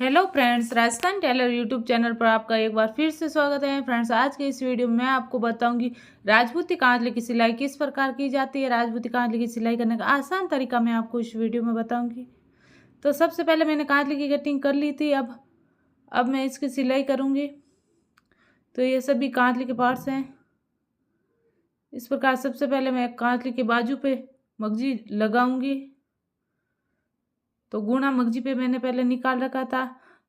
Hello friends, Rajasthan tailor YouTube channel पर आपका एक बार फिर से स्वागत है। फ्रेंड्स, आज के इस वीडियो में मैं आपको बताऊंगी राजपूती कांचले की सिलाई किस प्रकार की जाती है। राजपूती कांचले की सिलाई करने का आसान तरीका मैं आपको इस वीडियो में बताऊंगी। तो सबसे पहले मैंने कांचले की कटिंग कर ली थी। अब मैं इसकी सिलाई करूंगी। तो ये सभी कांचले के पार्ट्स हैं। इस प्रकार सबसे पहले मैं कांचले के बाजू पे मगजी लगाऊंगी। तो गुणा मगजी पे मैंने पहले निकाल रखा था।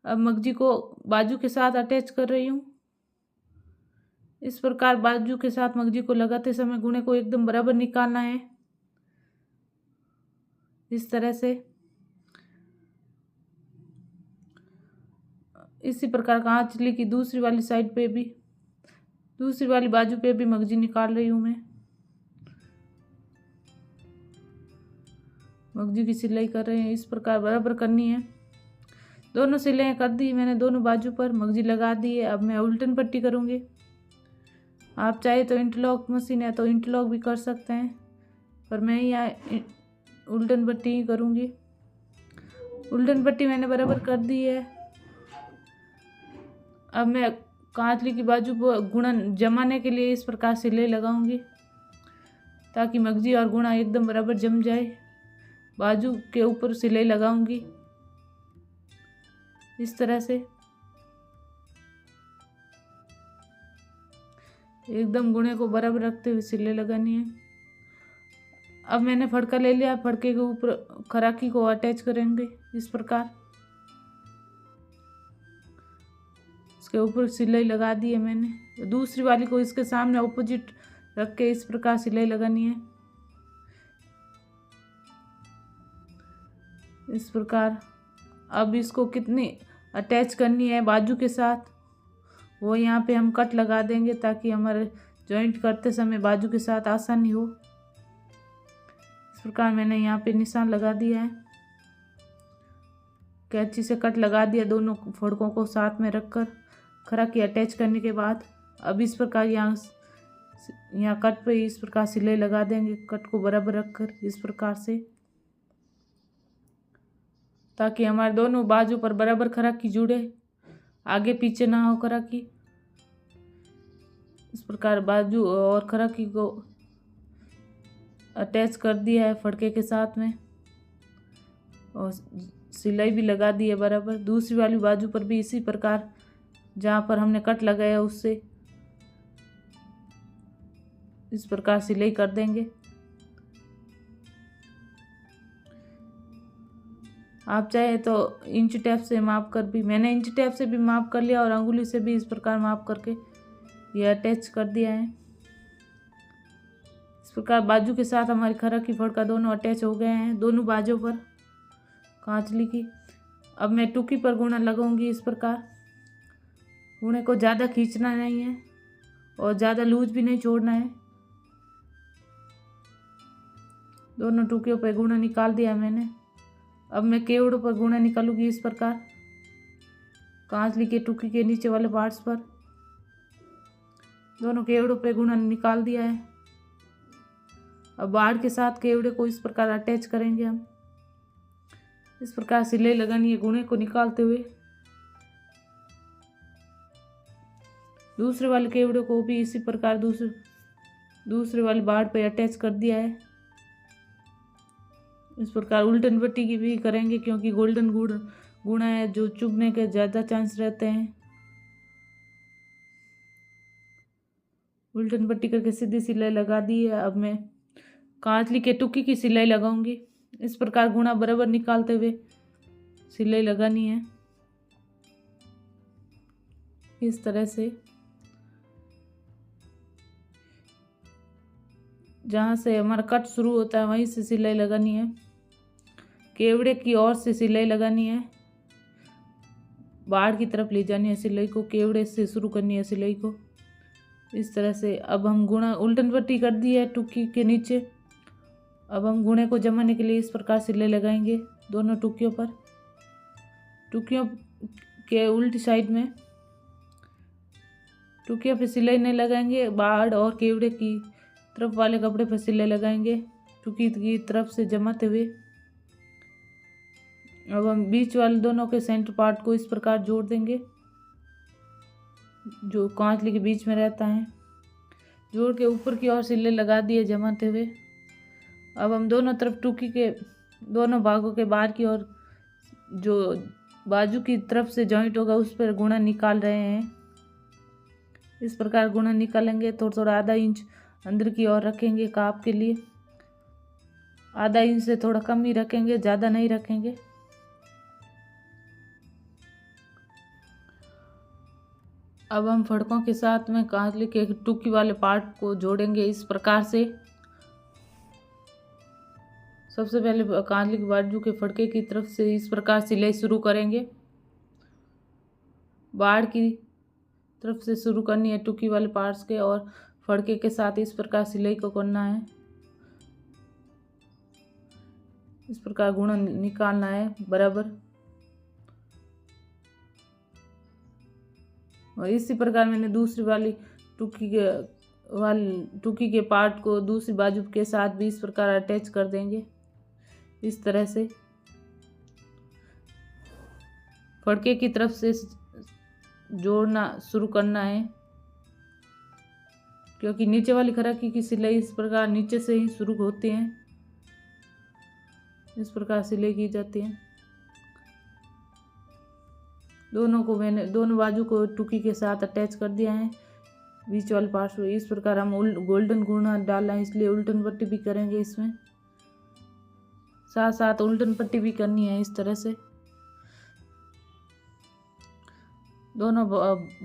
अब मगजी को बाजू के साथ अटैच कर रही हूँ। इस प्रकार बाजू के साथ मगजी को लगाते समय गुणे को एकदम बराबर निकालना है, इस तरह से। इसी प्रकार कांचली की दूसरी वाली साइड पे भी, दूसरी वाली बाजू पे भी मगजी निकाल रही हूँ मैं। मगजी की सिलाई कर रहे हैं, इस प्रकार बराबर करनी है। दोनों सिलाइयाँ कर दी मैंने, दोनों बाजू पर मगजी लगा दी है। अब मैं उल्टन पट्टी करूँगी। आप चाहे तो इंटरलॉक मशीन है तो इंटरलॉक भी कर सकते हैं, पर मैं यहाँ उल्टन पट्टी ही करूँगी। उल्टन पट्टी मैंने बराबर कर दी है। अब मैं कांचली की बाजू पर गुणा जमाने के लिए इस प्रकार सिलाई लगाऊंगी, ताकि मगजी और गुणा एकदम बराबर जम जाए। बाजू के ऊपर सिलाई लगाऊंगी इस तरह से, एकदम गुणे को बराबर रखते हुए सिलाई लगानी है। अब मैंने फड़का ले लिया। फड़के के ऊपर खराकी को अटैच करेंगे इस प्रकार। इसके ऊपर सिलाई लगा दी है मैंने। दूसरी वाली को इसके सामने ऑपोजिट रख के इस प्रकार सिलाई लगानी है, इस प्रकार। अब इसको कितनी अटैच करनी है बाजू के साथ, वो यहाँ पे हम कट लगा देंगे, ताकि हमारे जॉइंट करते समय बाजू के साथ आसानी हो। इस प्रकार मैंने यहाँ पे निशान लगा दिया है। कैंची से कट लगा दिया दोनों फड़कों को साथ में रखकर। खराकी अटैच करने के बाद अब इस प्रकार यहाँ कट पे इस प्रकार सिलाई लगा देंगे, कट को बराबर रखकर इस प्रकार से, ताकि हमारे दोनों बाजू पर बराबर खराकी जुड़े, आगे पीछे ना हो खराकी। इस प्रकार बाजू और खराकी को अटैच कर दिया है फड़के के साथ में, और सिलाई भी लगा दी है बराबर। दूसरी वाली बाजू पर भी इसी प्रकार जहाँ पर हमने कट लगाया उससे इस प्रकार सिलाई कर देंगे। आप चाहे तो इंच टेप से माप कर भी, मैंने इंच टेप से भी माप कर लिया और अंगुली से भी इस प्रकार माप करके ये अटैच कर दिया है। इस प्रकार बाजू के साथ हमारी खराकी फड़का दोनों अटैच हो गए हैं, दोनों बाजू पर कांचली की। अब मैं टुकी पर गुणा लगाऊंगी इस प्रकार। गुणे को ज़्यादा खींचना नहीं है और ज़्यादा लूज भी नहीं छोड़ना है। दोनों टुकियों पर गुणा निकाल दिया मैंने। अब मैं केवड़ों पर गुणा निकालूंगी इस प्रकार, कांचली के टुकी के नीचे वाले पार्ट्स पर। दोनों केवड़ों पे गुणा निकाल दिया है। अब बाड़ के साथ केवड़े को इस प्रकार अटैच करेंगे हम। इस प्रकार सिलाई लगानी है गुणे को निकालते हुए। दूसरे वाले केवड़े को भी इसी प्रकार दूसरे वाली बाड़ पे अटैच कर दिया है। इस प्रकार उल्टन पट्टी की भी करेंगे, क्योंकि गोल्डन गुणा है जो चुभने के ज़्यादा चांस रहते हैं। उल्टन पट्टी करके सीधी सिलाई लगा दी है। अब मैं कांचली के टुकी की सिलाई लगाऊंगी। इस प्रकार गुणा बराबर निकालते हुए सिलाई लगानी है, इस तरह से। जहाँ से हमारा कट शुरू होता है वहीं से सिलाई लगानी है। केवड़े की ओर से सिलाई लगानी है, बाड़ की तरफ ले जानी है सिलाई को, केवड़े से शुरू करनी है सिलाई को, इस तरह से। अब हम गुणा उल्टन पट्टी कर दी है टुकी के नीचे। अब हम गुणे को जमाने के लिए इस प्रकार सिलाई लगाएंगे दोनों टुकियों पर। टुकियों के उल्टी साइड में टुकियों पे सिलाई नहीं लगाएंगे, बाड़ और केवड़े की तरफ वाले कपड़े पर सिलाई लगाएंगे टुकी की तरफ से जमाते हुए। अब हम बीच वाले दोनों के सेंटर पार्ट को इस प्रकार जोड़ देंगे, जो कांचली के बीच में रहता है। जोड़ के ऊपर की ओर सिले लगा दिए जमाते हुए। अब हम दोनों तरफ टुकी के दोनों भागों के बाहर की ओर जो बाजू की तरफ से जॉइंट होगा उस पर गुणा निकाल रहे हैं। इस प्रकार गुणा निकालेंगे। थोड़ा थोड़ा आधा इंच अंदर की ओर रखेंगे काप के लिए। आधा इंच से थोड़ा कम ही रखेंगे, ज़्यादा नहीं रखेंगे। अब हम फड़कों के साथ में कांचली के टुकी वाले पार्ट को जोड़ेंगे इस प्रकार से। सबसे पहले कांचली के बाजू के फड़के की तरफ से इस प्रकार सिलाई शुरू करेंगे। बाड़ की तरफ से शुरू करनी है टुकी वाले पार्ट्स के, और फड़के के साथ इस प्रकार सिलाई को करना है। इस प्रकार गुणा निकालना है बराबर। और इसी प्रकार मैंने दूसरी वाली टुकी के पार्ट को दूसरी बाजू के साथ भी इस प्रकार अटैच कर देंगे। इस तरह से फड़के की तरफ से जोड़ना शुरू करना है, क्योंकि नीचे वाली खराकी की सिलाई इस प्रकार नीचे से ही शुरू होती है। इस प्रकार सिलाई की जाती है। दोनों को मैंने दोनों बाजू को टुकी के साथ अटैच कर दिया है बीच वाले पार्ट में। इस प्रकार हम गोल्डन गुणा डालना है, इसलिए उल्टन पट्टी भी करेंगे। इसमें साथ साथ उल्टन पट्टी भी करनी है। इस तरह से दोनों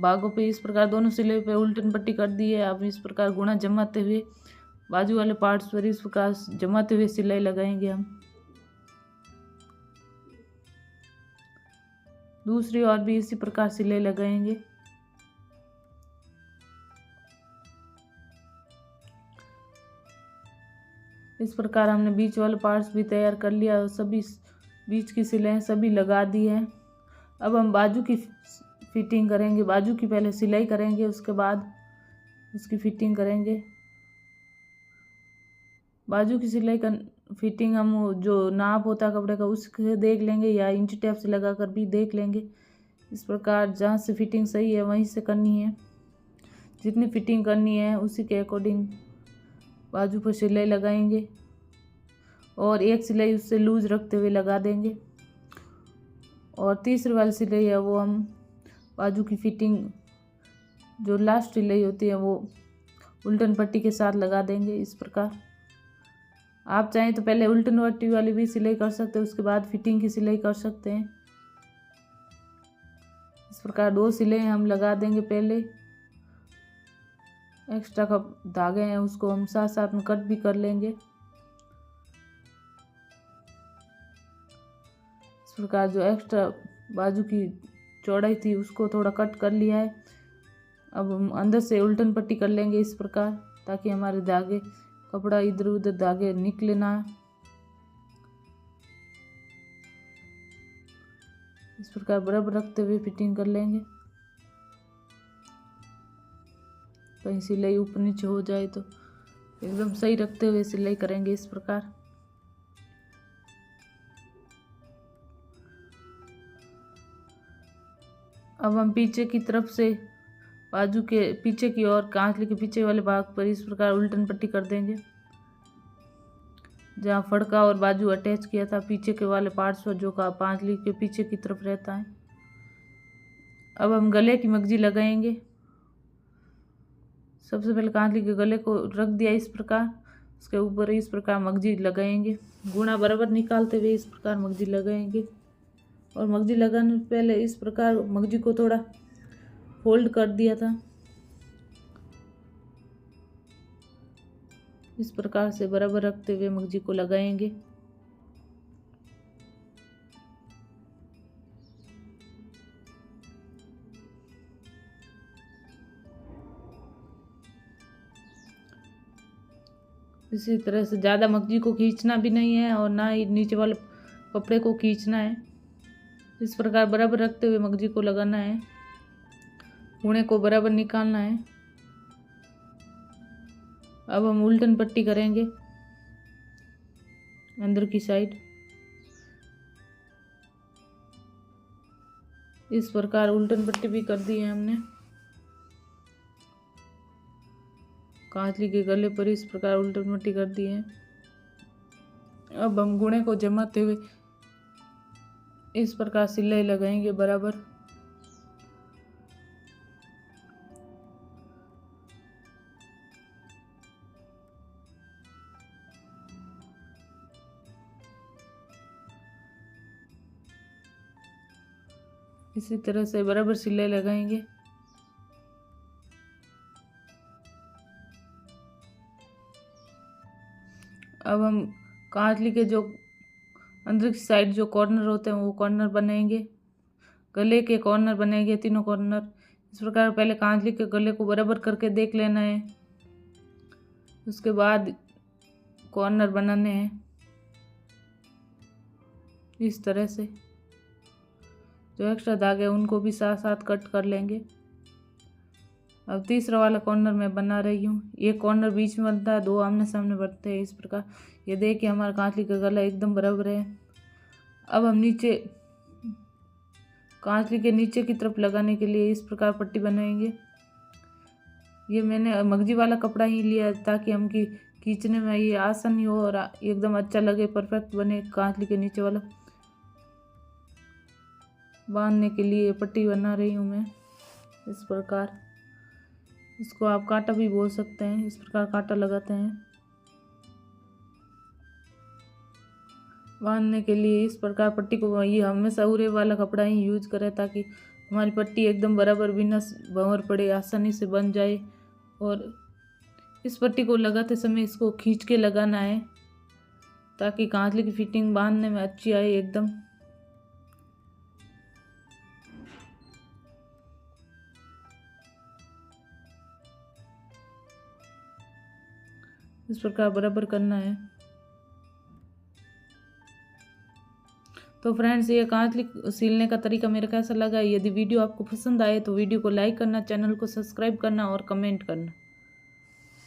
भागों पे इस प्रकार दोनों सिले पे उल्टन पट्टी कर दी है। अब इस प्रकार गुणा जमाते हुए बाजू वाले पार्ट्स पर इस प्रकार जमाते हुए सिलाई लगाएंगे हम। दूसरी ओर भी इसी प्रकार सिलाई लगाएंगे। इस प्रकार हमने बीच वाले पार्ट्स भी तैयार कर लिया और सभी बीच की सिलाई सभी लगा दी है। अब हम बाजू की फिटिंग करेंगे। बाजू की पहले सिलाई करेंगे, उसके बाद उसकी फिटिंग करेंगे। बाजू की सिलाई का फिटिंग हम जो नाप होता है कपड़े का उसके देख लेंगे, या इंच टेप से लगा कर भी देख लेंगे। इस प्रकार जहाँ से फिटिंग सही है वहीं से करनी है। जितनी फिटिंग करनी है उसी के अकॉर्डिंग बाजू पर सिलाई लगाएंगे, और एक सिलाई उससे लूज रखते हुए लगा देंगे। और तीसरी वाली सिलाई है वो हम बाजू की फिटिंग जो लास्ट सिलाई होती है वो उल्टन पट्टी के साथ लगा देंगे। इस प्रकार आप चाहें तो पहले उल्टन पट्टी वाली भी सिलाई कर सकते हैं, उसके बाद फिटिंग की सिलाई कर सकते हैं। इस प्रकार 2 सिलाई हम लगा देंगे। पहले एक्स्ट्रा का धागे हैं उसको हम साथ साथ में कट भी कर लेंगे। इस प्रकार जो एक्स्ट्रा बाजू की चौड़ाई थी उसको थोड़ा कट कर लिया है। अब हम अंदर से उल्टन पट्टी कर लेंगे इस प्रकार, ताकि हमारे धागे कपड़ा इधर उधर धागे निकले ना। इस प्रकार बराबर रखते हुए फिटिंग कर लेंगे। कहीं सिलाई ऊपर नीचे हो जाए तो एकदम सही रखते हुए सिलाई करेंगे। इस प्रकार अब हम पीछे की तरफ से बाजू के पीछे की ओर कांचली के पीछे वाले भाग पर इस प्रकार उल्टन पट्टी कर देंगे। जहाँ फड़का और बाजू अटैच किया था पीछे के वाले पार्ट्स पर, जो का कांचली के पीछे की तरफ रहता है। अब हम गले की मगजी लगाएंगे। सबसे पहले कांचली के गले को रख दिया इस प्रकार, उसके ऊपर इस प्रकार मगजी लगाएंगे। गुणा बराबर निकालते हुए इस प्रकार मगजी लगाएंगे। और मगजी लगाने से पहले इस प्रकार मगजी को थोड़ा फोल्ड कर दिया था। इस प्रकार से बराबर रखते हुए मगजी को लगाएंगे। इसी तरह से ज़्यादा मगजी को खींचना भी नहीं है और ना ही नीचे वाले कपड़े को खींचना है। इस प्रकार बराबर रखते हुए मगजी को लगाना है। गुणे को बराबर निकालना है। अब हम उल्टन पट्टी करेंगे अंदर की साइड। इस प्रकार उल्टन पट्टी भी कर दी है हमने। कांचली के गले पर इस प्रकार उल्टन पट्टी कर दी है। अब हम गुणे को जमाते हुए इस प्रकार सिलाई लगाएंगे बराबर। इसी तरह से बराबर सिलाई लगाएंगे। अब हम कांचली के जो अंदर की साइड जो कॉर्नर होते हैं वो कॉर्नर बनाएंगे, गले के कॉर्नर बनाएंगे, तीनों कॉर्नर। इस प्रकार पहले कांचली के गले को बराबर करके देख लेना है, उसके बाद कॉर्नर बनाने हैं इस तरह से। जो एक्स्ट्रा धागे उनको भी साथ साथ कट कर लेंगे। अब तीसरा वाला कॉर्नर मैं बना रही हूँ। ये कॉर्नर बीच में बनता है, दो आमने सामने बनते हैं इस प्रकार। ये देखिए हमारा कांचली का गला एकदम बराबर है। अब हम नीचे कांचली के नीचे की तरफ लगाने के लिए इस प्रकार पट्टी बनाएंगे। ये मैंने मगजी वाला कपड़ा ही लिया ताकि हम खींचने में ये आसानी हो और एकदम अच्छा लगे, परफेक्ट बने। कांचली के नीचे वाला बांधने के लिए पट्टी बना रही हूँ मैं इस प्रकार। इसको आप कांटा भी बोल सकते हैं। इस प्रकार कांटा लगाते हैं बांधने के लिए। इस प्रकार पट्टी को ये हमेशा उरे वाला कपड़ा ही यूज करें ताकि हमारी पट्टी एकदम बराबर बिना भंवर पड़े आसानी से बन जाए। और इस पट्टी को लगाते समय इसको खींच के लगाना है ताकि कांचली की फिटिंग बांधने में अच्छी आए एकदम। इस प्रकार बराबर करना है। तो फ्रेंड्स, ये कांचली सीलने का तरीका मेरा कैसा लगा? यदि वीडियो आपको पसंद आए तो वीडियो को लाइक करना, चैनल को सब्सक्राइब करना और कमेंट करना।